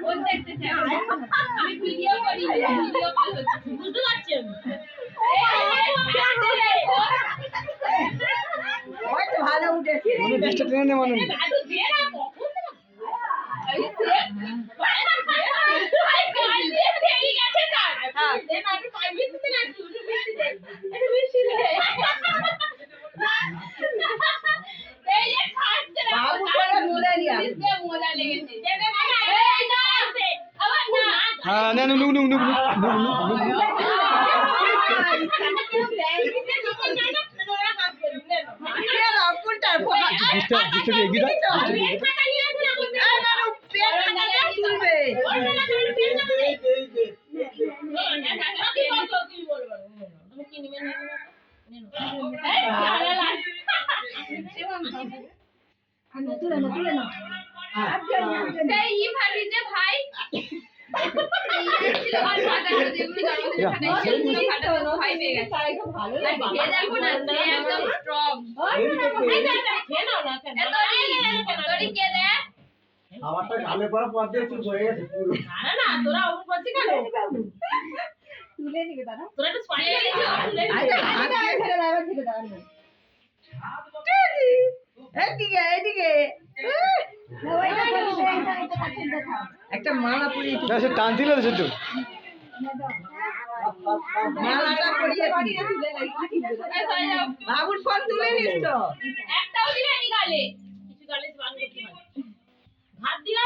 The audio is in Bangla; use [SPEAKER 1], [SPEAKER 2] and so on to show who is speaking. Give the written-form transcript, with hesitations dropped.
[SPEAKER 1] ও দেখতে চাই আমি ভিডিও করি ভিডিও কল হচ্ছে বুঝতে পারছেন
[SPEAKER 2] ওই তো ভালো উঠেছে
[SPEAKER 3] মানে ডিস্টার্ব টেনে নে মানে
[SPEAKER 1] দাদু দে না কখন এই সে ভাই গাল দিয়ে ফেলি গেছে না হ্যাঁ দে না আমি 5 মিনিট দিতে না একটু বেশি দে একটু বেশি দে এই যে খাচ্ছে না
[SPEAKER 2] বাবু করে মুলে নিয়া
[SPEAKER 1] দে মোলা লেগেছে দে দে না এই না আছে আবার না
[SPEAKER 3] হ্যাঁ না nook nook nook disturb disturb এগিয়ে দাও
[SPEAKER 4] আমারটা গালে পড়া পর দিয়ে চুপ হয়ে গেছে পুরো
[SPEAKER 1] না তোরা ওপর করছিস কেন
[SPEAKER 2] তুলে নিবে দাদা
[SPEAKER 1] তোরা একটু স্পাইল দিছো তুলে
[SPEAKER 2] এদিকে একটা মালা পরিয়ে
[SPEAKER 3] সে টানছিল তো শুধু
[SPEAKER 2] মালাটা পরিয়ে বাবুর ফোন তুলে নিস তো
[SPEAKER 1] একটাও দিলে নি গালে কিছু গালে বান করতে হয় হাত দিলে